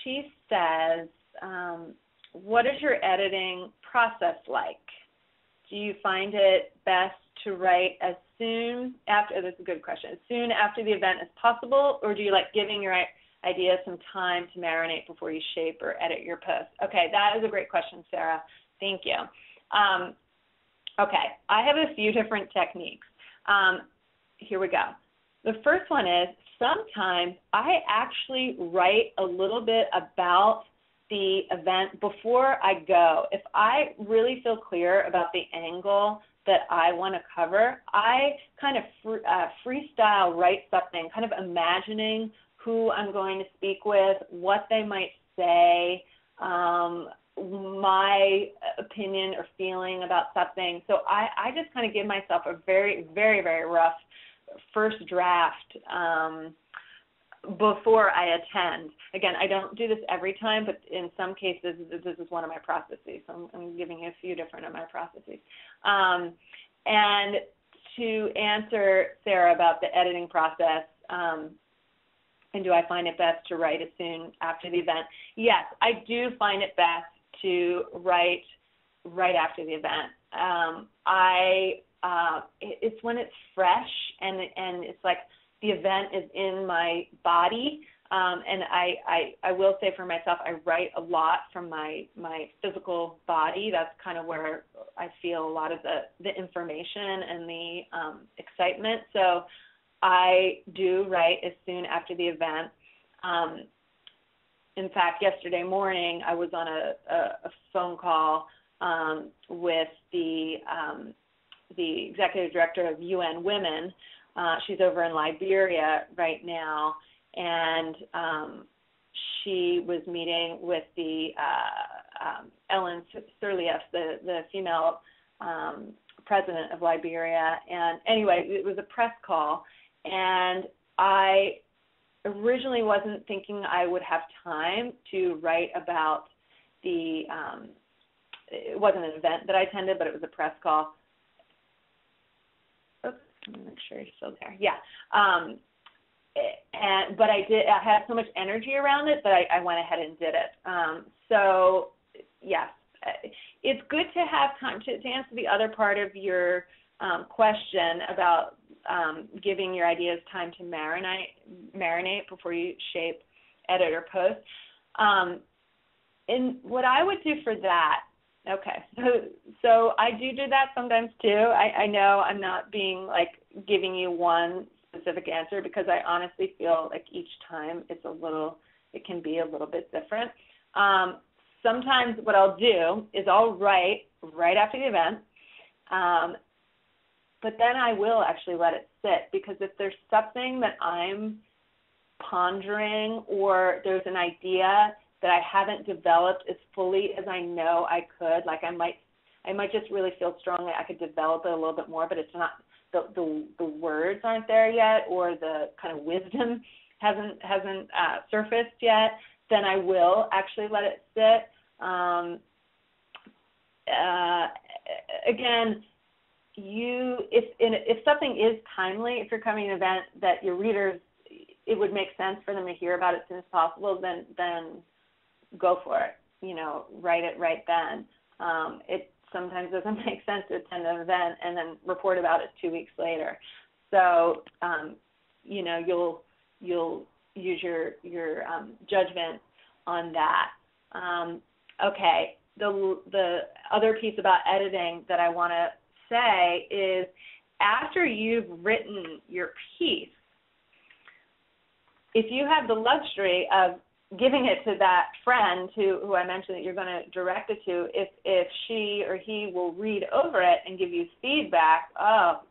she says, what is your editing process like? Do you find it best to write as soon after, this is a good question, as soon after the event as possible, or do you like giving your ideas some time to marinate before you shape or edit your post? Okay, that is a great question, Sarah. Thank you. Okay, I have a few different techniques. Here we go. The first one is sometimes I actually write a little bit about the event before I go. If I really feel clear about the angle that I want to cover, I kind of freestyle write something, kind of imagining who I'm going to speak with, what they might say, my opinion or feeling about something. So I just kind of give myself a very, very, very rough first draft before I attend. Again, I don't do this every time, but in some cases, this is one of my processes. So I'm giving you a few different of my processes. And to answer Sarah about the editing process, and do I find it best to write as soon after the event? Yes, I do find it best to write right after the event. It's when it's fresh and it's like the event is in my body. And I will say for myself, I write a lot from my physical body. That's kind of where I feel a lot of the information and the excitement. So I do write as soon after the event. In fact, yesterday morning I was on a phone call with the executive director of UN Women. She's over in Liberia right now, and she was meeting with the Ellen Sirleaf, the female president of Liberia. And anyway, it was a press call, and I originally wasn't thinking I would have time to write about the it wasn't an event that I attended, but it was a press call. Oops, let me make sure you're still there. Yeah. But I had so much energy around it that I went ahead and did it. So, yes, it's good to have time to answer the other part of your question about giving your ideas time to marinate before you shape, edit, or post. And what I would do for that, okay, so I do that sometimes too. I know I'm not being like giving you one specific answer because I honestly feel like each time it can be a little bit different. Sometimes what I'll do is I'll write right after the event, but then I will actually let it sit, because if there's something that I'm pondering or there's an idea that I haven't developed as fully as I know I could, like I might just really feel strongly I could develop it a little bit more, but it's not, the words aren't there yet, or the kind of wisdom hasn't surfaced yet, then I will actually let it sit. Again, if something is timely, if you're coming to an event that your readers, it would make sense for them to hear about it as soon as possible, then go for it. Write it right then. It sometimes doesn't make sense to attend an event and then report about it 2 weeks later. So, you'll use your judgment on that. Okay. The other piece about editing that I want to say is, after you've written your piece, if you have the luxury of giving it to that friend who I mentioned that you're going to direct it to, if she or he will read over it and give you feedback,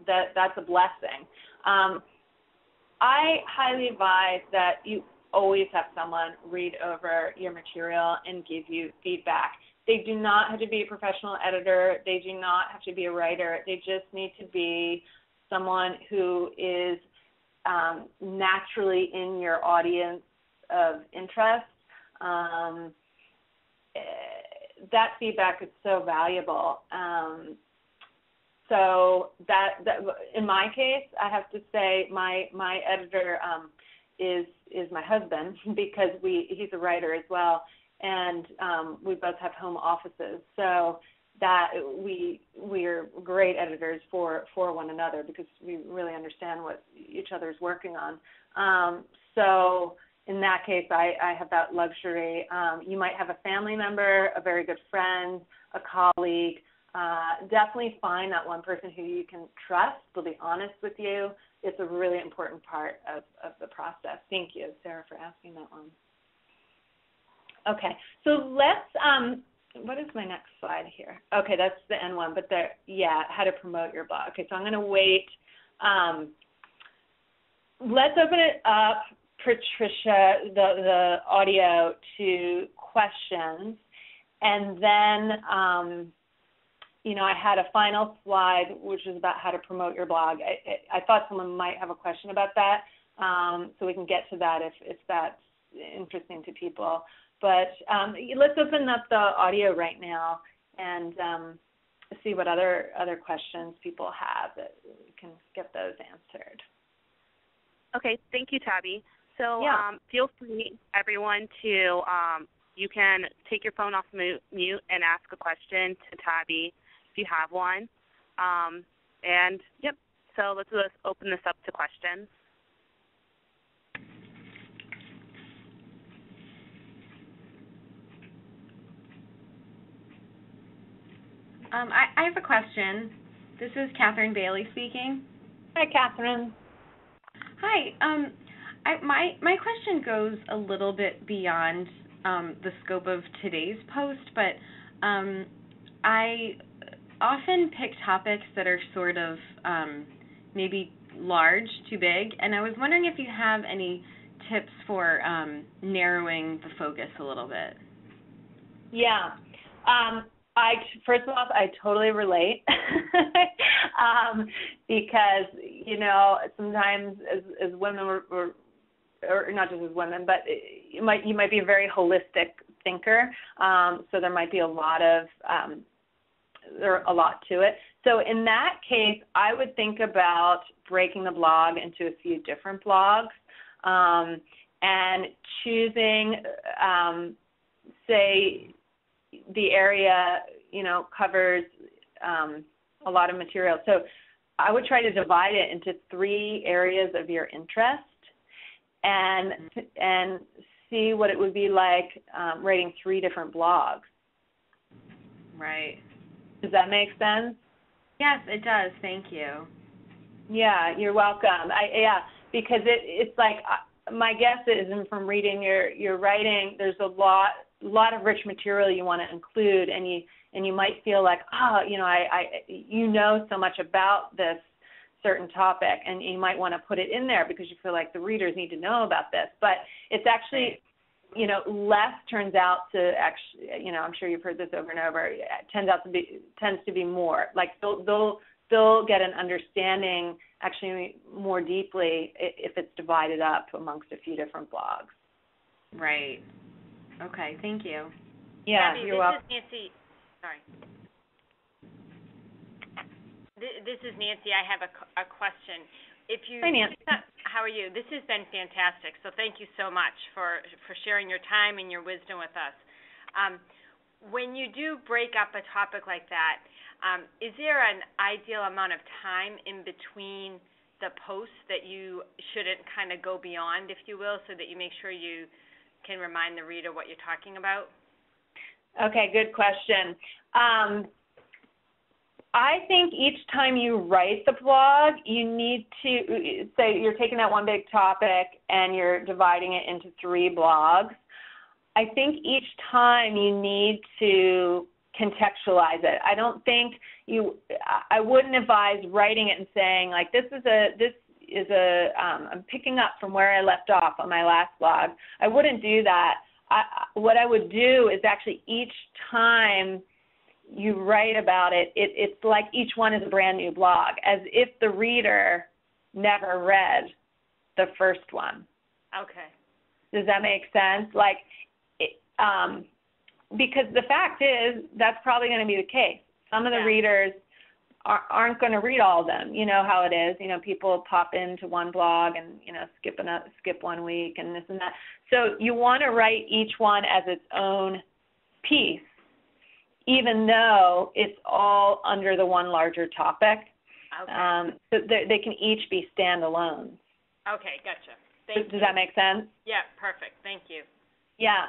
that's a blessing. I highly advise that you always have someone read over your material and give you feedback. They do not have to be a professional editor. They do not have to be a writer. They just need to be someone who is naturally in your audience of interest. That feedback is so valuable. So that in my case, I have to say my editor is my husband, because he's a writer as well, and we both have home offices. So that we're great editors for one another, because we really understand what each other's working on. So in that case, I have that luxury. You might have a family member, a very good friend, a colleague. Definitely find that one person who you can trust, will be honest with you. It's a really important part of the process. Thank you, Sarah, for asking that one. Okay, so let's, what is my next slide here? Okay, that's the end one, but how to promote your blog. Okay, so I'm going to wait. Let's open it up, Patricia, the audio, to questions. And then, I had a final slide, which is about how to promote your blog. I thought someone might have a question about that, so we can get to that if that's interesting to people. But let's open up the audio right now and see what other questions people have, that we can get those answered. Okay, thank you, Tabby. So feel free, everyone, to you can take your phone off mute and ask a question to Tabby if you have one. So let's open this up to questions. I have a question. This is Catherine Bailey speaking. Hi, Catherine. Hi. My question goes a little bit beyond the scope of today's post, but I often pick topics that are sort of maybe large, too big, and I was wondering if you have any tips for narrowing the focus a little bit. Yeah. First of all, I totally relate because, sometimes as women, or not just as women, but you might be a very holistic thinker, so there might be a lot to it. So in that case, I would think about breaking the blog into a few different blogs and choosing, say, the area, covers a lot of material. So I would try to divide it into 3 areas of your interest and see what it would be like writing 3 different blogs. Right. Does that make sense? Yes, it does. Thank you. Yeah, you're welcome. Because it's like my guess is, and from reading your writing, there's a lot of rich material you want to include, and you might feel like, so much about this certain topic, and you might want to put it in there because you feel like the readers need to know about this. But it's actually, less turns out to actually, I'm sure you've heard this over and over. It tends to be more. Like they'll get an understanding actually more deeply if it's divided up amongst a few different blogs. Right. Okay, thank you. Yeah, Tabby, you're welcome. This is Nancy. Sorry. This is Nancy. I have a question. Hi, Nancy. How are you? This has been fantastic, so thank you so much for sharing your time and your wisdom with us. When you do break up a topic like that, is there an ideal amount of time in between the posts that you shouldn't kind of go beyond, if you will, so that you make sure you can remind the reader what you're talking about? Okay, good question. I think each time you write the blog, you need to say you're taking that one big topic and you're dividing it into 3 blogs. I think each time you need to contextualize it. I don't think I wouldn't advise writing it and saying like I'm picking up from where I left off on my last blog. I wouldn't do that. What I would do is actually each time you write about it, it's like each one is a brand new blog, as if the reader never read the first one. Okay. Does that make sense? Like, because the fact is that's probably going to be the case. Some of the readers aren't going to read all of them. You know how it is. You know, people pop into one blog and, you know, skip 1 week and this and that. So you want to write each one as its own piece, even though it's all under the one larger topic. Okay. So they can each be standalone. Okay, gotcha. Thank you. Does that make sense? Yeah, perfect. Thank you. Yeah.